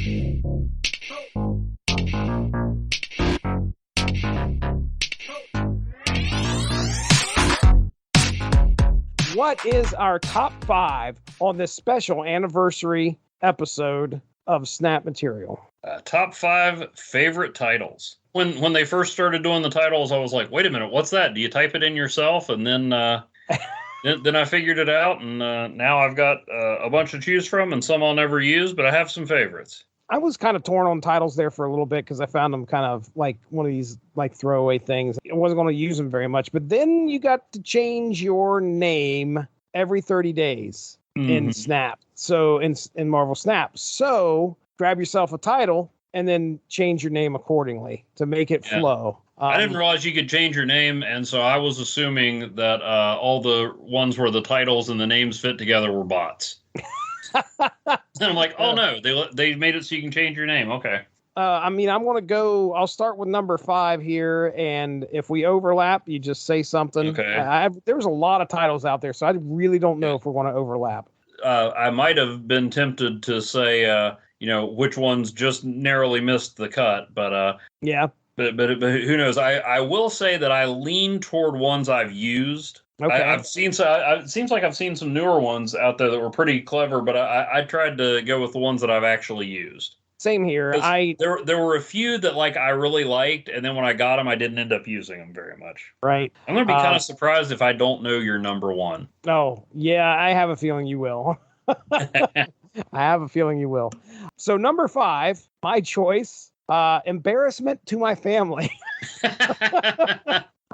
What is our top 5 on this special anniversary episode of Snap Material? Top 5 favorite titles. When they first started doing the titles, I was like, wait a minute, what's that? Do you type it in yourself? And then then I figured it out, and now I've got a bunch to choose from, and some I'll never use, but I have some favorites. I was kind of torn on titles there for a little bit because I found them kind of like one of these like throwaway things. I wasn't going to use them very much, but then you got to change your name every 30 days in Snap. So in Marvel Snap. So grab yourself a title and then change your name accordingly to make it flow. I didn't realize you could change your name, and so I was assuming that all the ones where the titles and the names fit together were bots. And I'm like, oh no, they made it so you can change your name. Okay. I'm going to go, I'll start with number 5 here. And if we overlap, you just say something. Okay. There's a lot of titles out there, so I really don't know if we're going to overlap. I might have been tempted to say, which ones just narrowly missed the cut, but yeah. But who knows? I will say that I lean toward ones I've used. Okay. I've seen it seems like I've seen some newer ones out there that were pretty clever, but I tried to go with the ones that I've actually used. Same here. There were a few that I really liked, and then when I got them, I didn't end up using them very much. Right. I'm going to be kind of surprised if I don't know your number 1. Oh, yeah, I have a feeling you will. I have a feeling you will. So number 5, my choice, embarrassment to my family.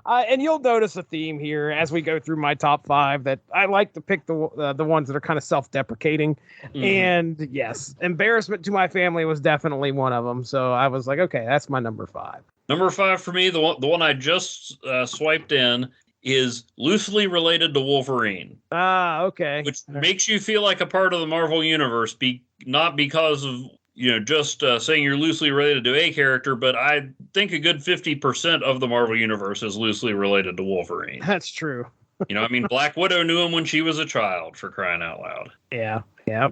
And you'll notice a theme here as we go through my top 5 that I like to pick the ones that are kind of self-deprecating. And yes, embarrassment to my family was definitely one of them. So I was like, okay, that's my number 5. Number 5 for me, the one I just swiped in, is loosely related to Wolverine. Okay. Which makes you feel like a part of the Marvel Universe, not because of just saying you're loosely related to a character, but I think a good 50% of the Marvel Universe is loosely related to Wolverine. That's true. Black Widow knew him when she was a child, for crying out loud. Yeah.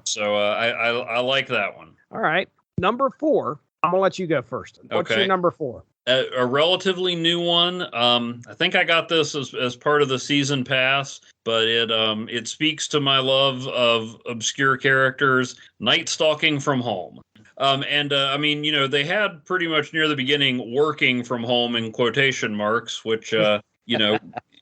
So I like that one. All right. Number 4. I'm going to let you go first. What's your number 4? A relatively new one. I think I got this as part of the season pass, but it speaks to my love of obscure characters. Night Stalking from Home. They had pretty much near the beginning working from home in quotation marks, which,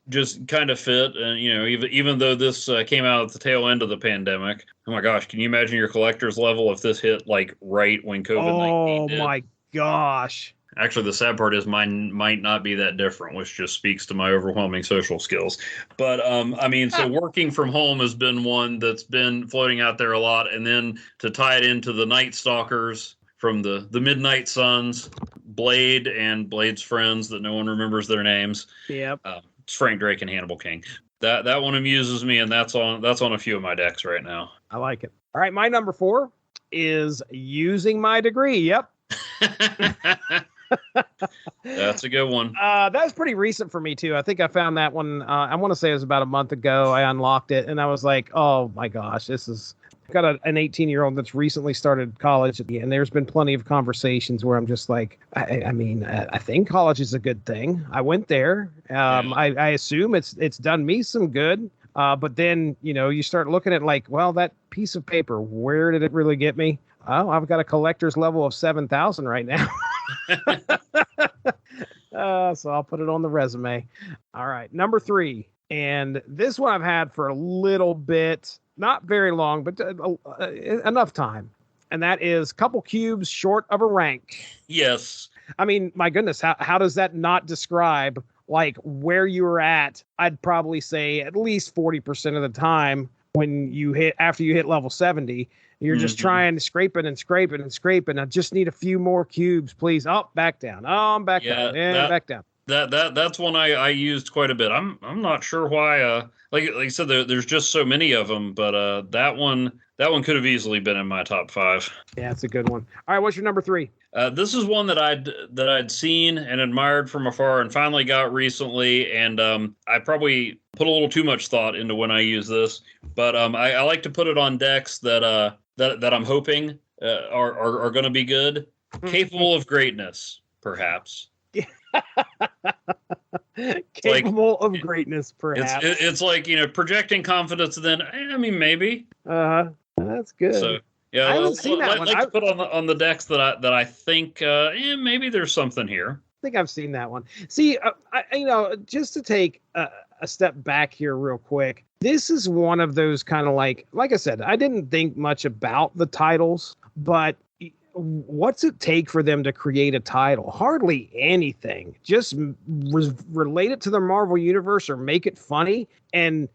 just kind of fit. And, even though this came out at the tail end of the pandemic, oh my gosh, can you imagine your collector's level if this hit right when COVID-19 did? Oh my gosh. Actually, the sad part is mine might not be that different, which just speaks to my overwhelming social skills. But, so working from home has been one that's been floating out there a lot. And then to tie it into the Night Stalkers from the Midnight Suns, Blade and Blade's friends that no one remembers their names. Yep. It's Frank Drake and Hannibal King. That one amuses me, and that's on a few of my decks right now. I like it. All right, my number 4 is Using My Degree. Yep. That's a good one. That's pretty recent for me too. I think I found that one. I want to say it was about a month ago. I unlocked it and I was like, oh my gosh, I've got an 18-year-old that's recently started college, and there's been plenty of conversations where I'm just like, I think college is a good thing. I went there. I assume it's done me some good. But then, you start looking at well, that piece of paper, where did it really get me? Oh, I've got a collector's level of 7,000 right now. So I'll put it on the resume. All right. Number 3. And this one I've had for a little bit, not very long, but enough time. And that is couple cubes short of a rank. Yes. I mean, my goodness, how does that not describe where you were at? I'd probably say at least 40% of the time after you hit level 70, you're just trying to scraping. I just need a few more cubes, please. Oh, back down. Oh, I'm back down. And back down. That's one I used quite a bit. I'm not sure why. Like I said, there's just so many of them, but that one could have easily been in my top 5. Yeah, it's a good one. All right, what's your number 3? This is one that I'd seen and admired from afar and finally got recently, and I probably put a little too much thought into when I use this, but I like to put it on decks that I'm hoping are going to be good. Capable of greatness, perhaps. Capable of greatness, perhaps. It's like, projecting confidence. Then maybe. That's good. So yeah, I haven't seen that one. Like to put on the decks that I think maybe there's something here. I think I've seen that one. See, just to take a step back here real quick, this is one of those kind of like I said, I didn't think much about the titles, but what's it take for them to create a title? Hardly anything. Just relate it to the Marvel Universe or make it funny. And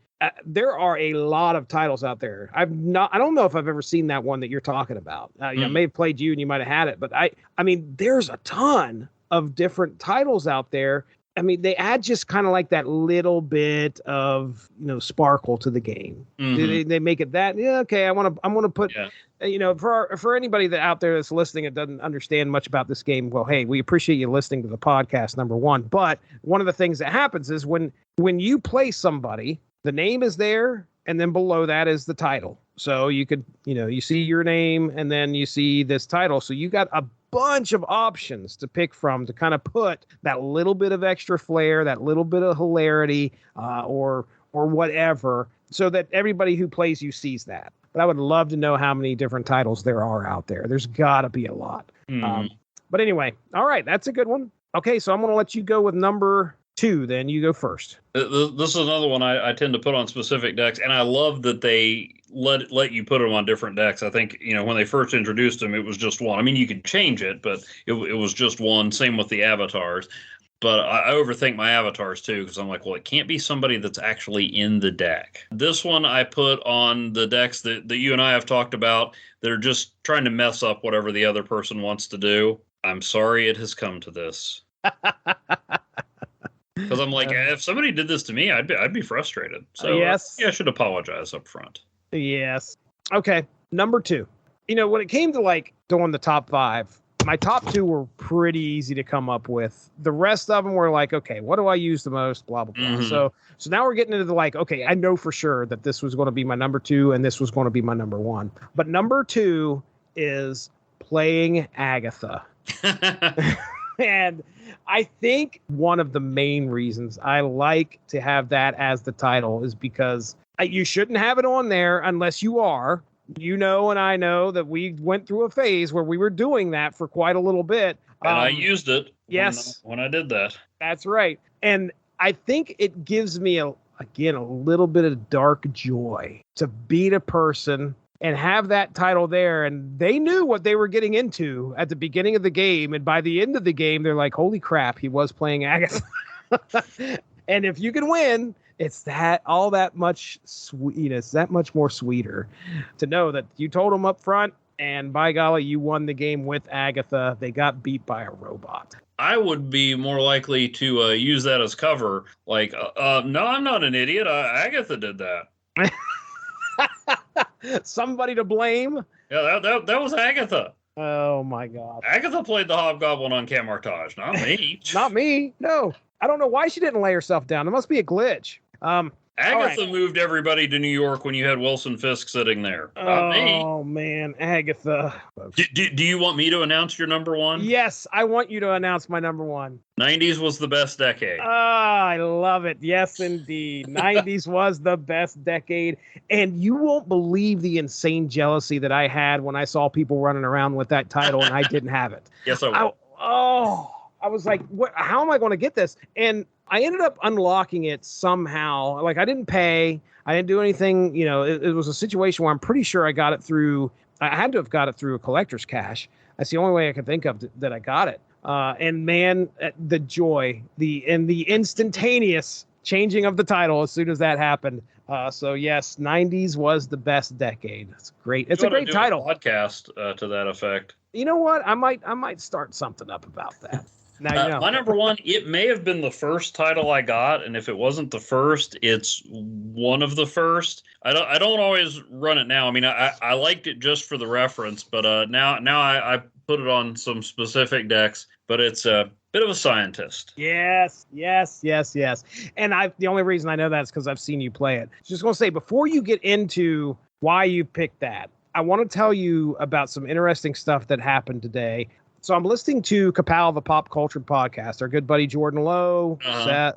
there are a lot of titles out there. I don't know if I've ever seen that one that you're talking about. I may have played you and you might have had it, but I mean, there's a ton of different titles out there. I mean, they add just kind of like that little bit of, sparkle to the game. Mm-hmm. They make it that, yeah, okay, I want to put, for anybody that out there that's listening and doesn't understand much about this game, well, hey, we appreciate you listening to the podcast, number one. But one of the things that happens is when you play somebody, the name is there, and then below that is the title. So you could, you see your name, and then you see this title. So you got a bunch of options to pick from to kind of put that little bit of extra flair, that little bit of hilarity, or whatever, so that everybody who plays you sees that. But I would love to know how many different titles there are out there. There's got to be a lot. But anyway, all right, that's a good one. Okay, so I'm going to let you go with number 2, then you go first. This is another one I tend to put on specific decks, and I love that they let you put them on different decks. I think, when they first introduced them, it was just one. I mean, you could change it, but it was just one. Same with the avatars. But I overthink my avatars, too, because I'm like, well, it can't be somebody that's actually in the deck. This one I put on the decks that you and I have talked about that are just trying to mess up whatever the other person wants to do. I'm sorry it has come to this. Because I'm like, if somebody did this to me, I'd be frustrated. So yes, I should apologize up front. Yes. Okay. Number 2. When it came to doing the top 5, my top 2 were pretty easy to come up with. The rest of them were like, okay, what do I use the most? Blah blah blah. Mm-hmm. So now we're getting into the okay, I know for sure that this was going to be my number 2 and this was going to be my number 1. But number 2 is playing Agatha. And I think one of the main reasons I like to have that as the title is because you shouldn't have it on there unless you are. And I know that we went through a phase where we were doing that for quite a little bit. And I used it. Yes. When I did that. That's right. And I think it gives me, a little bit of dark joy to beat a person and have that title there. And they knew what they were getting into at the beginning of the game. And by the end of the game, they're like, holy crap, he was playing Agatha. And if you can win, it's that much more sweeter to know that you told them up front, and by golly, you won the game with Agatha. They got beat by a robot. I would be more likely to use that as cover. Like, no, I'm not an idiot. Agatha did that. Somebody to blame? Yeah, that was Agatha. Oh, my God. Agatha played the Hobgoblin on Camartage, not me. Not me, no. I don't know why she didn't lay herself down. There must be a glitch. Agatha moved everybody to New York when you had Wilson Fisk sitting there. Not me. Oh, man, Agatha. Do you want me to announce your number 1? Yes, I want you to announce my number 1. 90s was the best decade. I love it. Yes, indeed. 90s was the best decade. And you won't believe the insane jealousy that I had when I saw people running around with that title and I didn't have it. Yes, I will. I was like, how am I going to get this? And I ended up unlocking it somehow. I didn't pay. I didn't do anything. It was a situation where I'm pretty sure I got it through. I had to have got it through a collector's cache. That's the only way I could think of that I got it. And man, the joy, the instantaneous changing of the title as soon as that happened. So yes, 90s was the best decade. It's great. It's a great title. Podcast to that effect. You know what? I might start something up about that. Now, my number 1, it may have been the first title I got, and if it wasn't the first, it's one of the first. I don't always run it now. I mean, I liked it just for the reference, but now I put it on some specific decks. But it's a bit of a scientist. Yes. And the only reason I know that is because I've seen you play it. Just gonna say, before you get into why you picked that, I want to tell you about some interesting stuff that happened today. So I'm listening to Kapow, the Pop Culture Podcast. Our good buddy Jordan Lowe,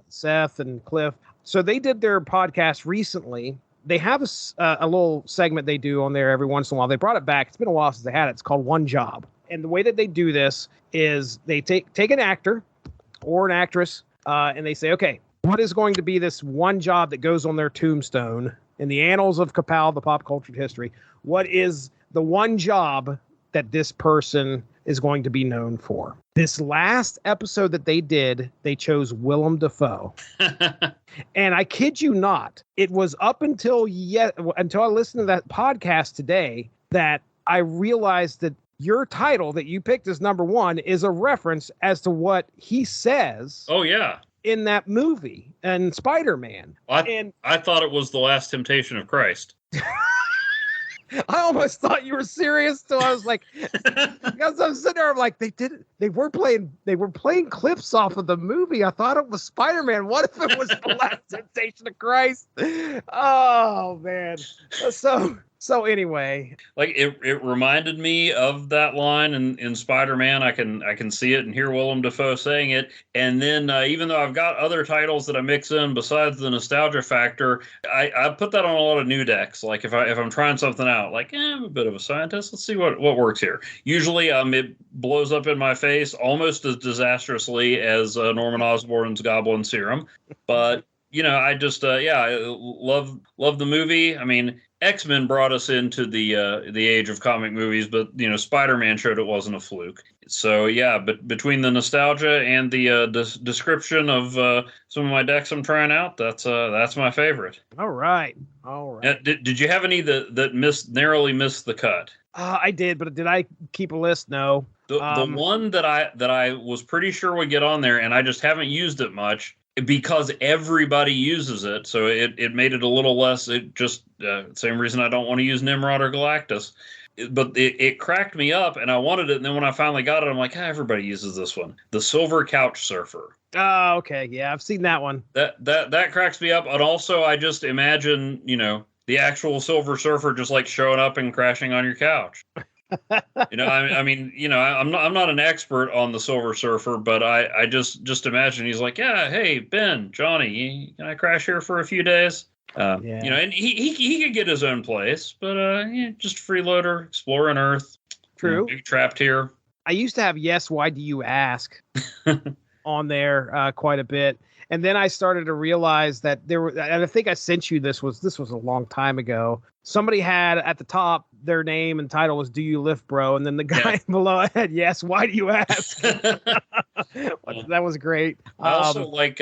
Seth, and Cliff. So they did their podcast recently. They have a little segment they do on there every once in a while. They brought it back. It's been a while since they had it. It's called One Job. And the way that they do this is they take an actor or an actress, and they say, okay, what is going to be this one job that goes on their tombstone in the annals of Kapow, the Pop Culture History? What is the one job that this person is going to be known for? This last episode that they did, they chose Willem Dafoe. And I kid you not, it was up until I listened to that podcast today that I realized that your title that you picked as number one is a reference as to what he says. Oh, yeah. In that movie and Spider-Man. I thought it was The Last Temptation of Christ. I almost thought you were serious, so I was like, because I'm sitting there, I'm like, they were playing clips off of the movie. I thought it was Spider-Man. What if it was The Last Temptation of Christ? Oh man. So anyway, like it reminded me of that line in Spider-Man. I can see it and hear Willem Dafoe saying it. And then even though I've got other titles that I mix in besides the nostalgia factor, I put that on a lot of new decks. Like if I'm trying something out, like I'm a bit of a scientist. Let's see what works here. Usually it blows up in my face almost as disastrously as Norman Osborn's Goblin Serum. But I just I love the movie. I mean, X-Men brought us into the age of comic movies, but Spider-Man showed it wasn't a fluke. So yeah, but between the nostalgia and the description of some of my decks I'm trying out, that's my favorite. All right. Did you have any that narrowly missed the cut? I did, but did I keep a list? No. The one that I was pretty sure would get on there, and I just haven't used it much, because everybody uses it, so it made it a little less. It just same reason I don't want to use Nimrod or Galactus, but it cracked me up, and I wanted it. And then when I finally got it, I'm like, everybody uses this one, the Silver Couch Surfer. Oh, okay, yeah, I've seen that one. That cracks me up, and also I just imagine the actual Silver Surfer just like showing up and crashing on your couch. I mean, I'm not an expert on the Silver Surfer, but I just imagine he's like, yeah, hey, Ben, Johnny, can I crash here for a few days? And he could get his own place, but just freeloader, exploring Earth. True. Big trapped here. I used to have Yes, Why Do You Ask on there quite a bit. And then I started to realize that and I think I sent you this was a long time ago. Somebody had at the top their name and title was "Do You Lift, Bro?" And then the guy below had "Yes, why do you ask?" That was great. I also like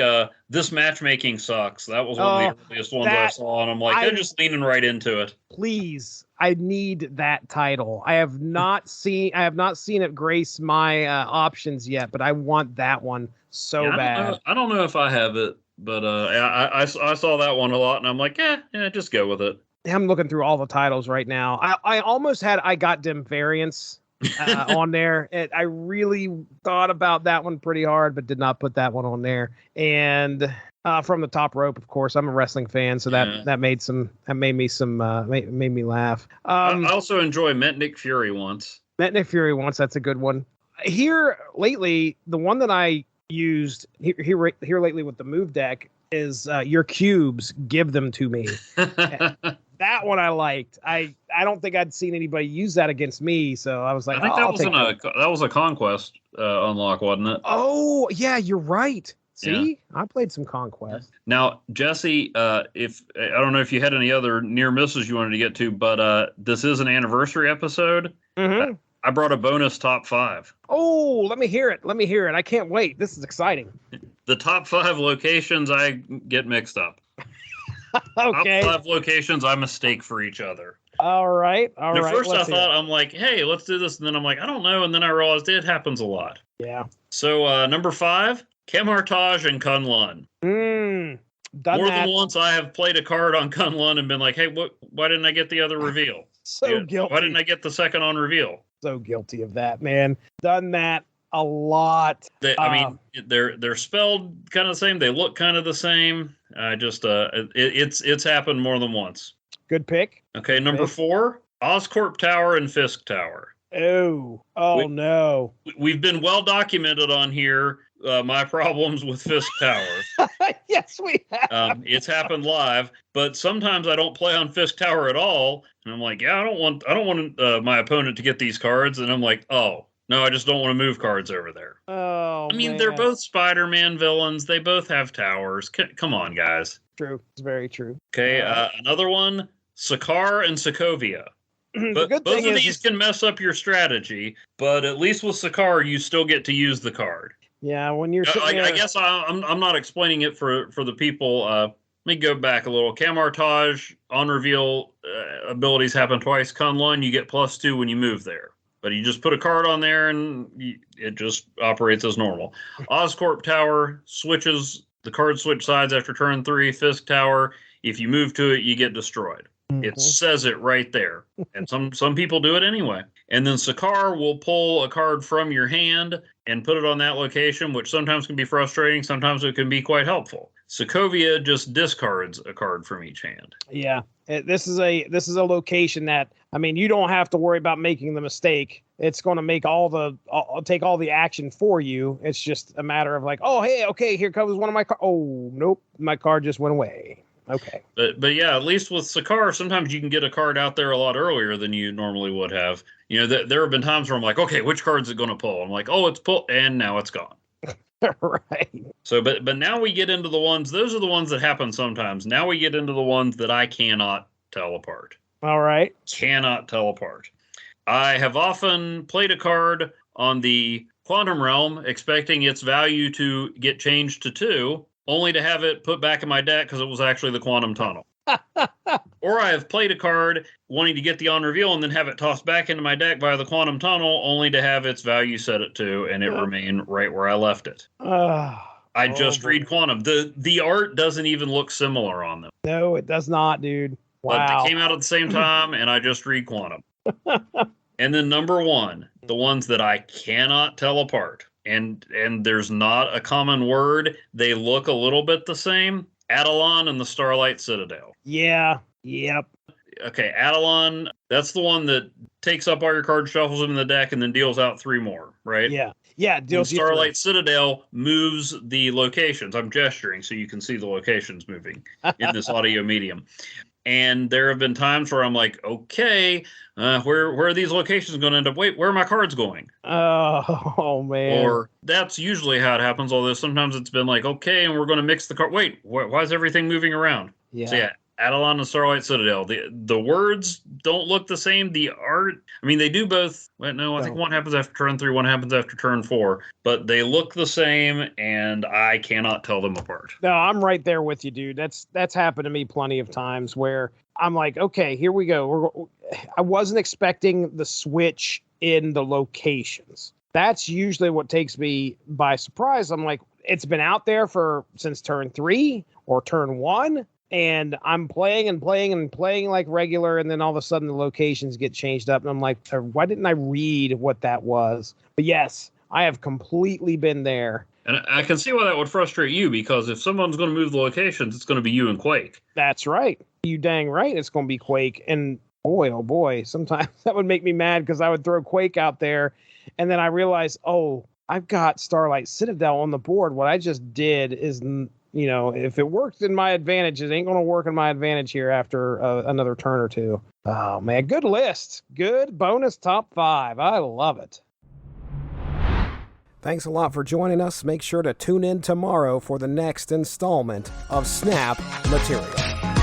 "This Matchmaking Sucks." That was one of the earliest ones I saw, and I'm like, they're just leaning right into it. Please, I need that title. I have not seen it grace my options yet, but I want that one so bad. I don't know if I have it, but I saw that one a lot, and I'm like, yeah, just go with it. I'm looking through all the titles right now. I almost had I Got Dim Variants on there. I really thought about that one pretty hard, but did not put that one on there. And From the Top Rope, of course. I'm a wrestling fan, so that made me laugh. I also enjoy Met Nick Fury Once. That's a good one. Here lately, the one that I used here lately with the move deck is Your Cubes, Give Them to Me. That one I liked. I don't think I'd seen anybody use that against me, so I was like, I think that was a Conquest unlock, wasn't it? Oh yeah, you're right. See, yeah. I played some Conquest. Now, Jesse, if I don't know if you had any other near misses you wanted to get to, but this is an anniversary episode. Mm-hmm. I brought a bonus top 5. Oh, let me hear it. I can't wait. This is exciting. The top 5 locations I get mixed up. Okay. Top 5 locations I mistake for each other. All right. At first I thought, I'm like, hey, let's do this. And then I'm like, I don't know. And then I realized it happens a lot. Yeah. So number 5, Kemhartaj and Kunlun. More than once I have played a card on Kunlun and been like, hey, why didn't I get the other reveal? Guilty. Why didn't I get the second on reveal? So guilty of that, man. Done that a lot. They're spelled kind of the same. They look kind of the same. It's happened more than once. Good pick. Okay, number 4, Oscorp Tower and Fisk Tower. Oh no. We've been well documented on here, my problems with Fisk Tower. Yes, we have. It's happened live, but sometimes I don't play on Fisk Tower at all, and I'm like, yeah, I don't want my opponent to get these cards, and I'm like, oh no, I just don't want to move cards over there. Oh, I mean, man. they're both Spider-Man villains. They both have towers. Come on, guys. True. It's very true. Okay, another one, Sakaar and Sokovia. But both of these can mess up your strategy, but at least with Sakaar, you still get to use the card. Yeah, when you're sitting there... I guess I'm not explaining it for the people. Let me go back a little. Camartage, on reveal abilities happen twice. Kunlun, you get +2 when you move there. But you just put a card on there and it just operates as normal. Oscorp Tower switches, the card switch sides after turn 3. Fisk Tower, if you move to it, you get destroyed. Mm-hmm. It says it right there. And some people do it anyway. And then Sakaar will pull a card from your hand and put it on that location, which sometimes can be frustrating. Sometimes it can be quite helpful. Sokovia just discards a card from each hand. Yeah. This is a location that, I mean, you don't have to worry about making the mistake. It's going to make take all the action for you. It's just a matter of like, oh, hey, okay, here comes one of my cards. Oh, nope, my card just went away. Okay. But yeah, at least with Sakaar, sometimes you can get a card out there a lot earlier than you normally would have. You know, there have been times where I'm like, okay, which card's it going to pull? I'm like, oh, it's pulled, and now it's gone. Right. So, but now we get into the ones, those are the ones that happen sometimes. Now we get into the ones that I cannot tell apart. All right. Cannot tell apart. I have often played a card on the Quantum Realm expecting its value to get changed to 2, only to have it put back in my deck because it was actually the Quantum Tunnel. Or I have played a card wanting to get the on reveal and then have it tossed back into my deck via the Quantum Tunnel, only to have its value set at 2 and it remain right where I left it. I just read Quantum. The art doesn't even look similar on them. No, it does not, dude. Wow. But they came out at the same time, and I just read Quantum. And then number 1, the ones that I cannot tell apart, and there's not a common word. They look a little bit the same. Adelon and the Starlight Citadel. Yeah. Yep. Okay, Adelon, that's the one that takes up all your cards, shuffles them in the deck, and then deals out 3 more, right? Yeah. Yeah. The Starlight Citadel moves the locations. I'm gesturing so you can see the locations moving in this audio medium. And there have been times where I'm like, okay, where are these locations going to end up? Wait, where are my cards going? Oh, man. Or that's usually how it happens, although sometimes it's been like, okay, and we're going to mix the card. Wait, why is everything moving around? Yeah. So yeah, Adelon and Starlight Citadel. The words don't look the same. The art, I mean, they do both. Wait, no, I think one happens after turn 3, one happens after turn 4. But they look the same, and I cannot tell them apart. No, I'm right there with you, dude. That's happened to me plenty of times where I'm like, okay, here we go. I wasn't expecting the switch in the locations. That's usually what takes me by surprise. I'm like, it's been out there since turn 3 or turn 1. And I'm playing like regular, and then all of a sudden the locations get changed up, and I'm like, why didn't I read what that was? But yes, I have completely been there. And I can see why that would frustrate you, because if someone's going to move the locations, it's going to be you and Quake. That's right. You dang right it's going to be Quake. And boy, oh boy, sometimes that would make me mad because I would throw Quake out there, and then I realize, oh, I've got Starlight Citadel on the board. What I just did is... You know, if it worked in my advantage, it ain't going to work in my advantage here after another turn or 2. Oh, man. Good list. Good bonus top 5. I love it. Thanks a lot for joining us. Make sure to tune in tomorrow for the next installment of Snap Material.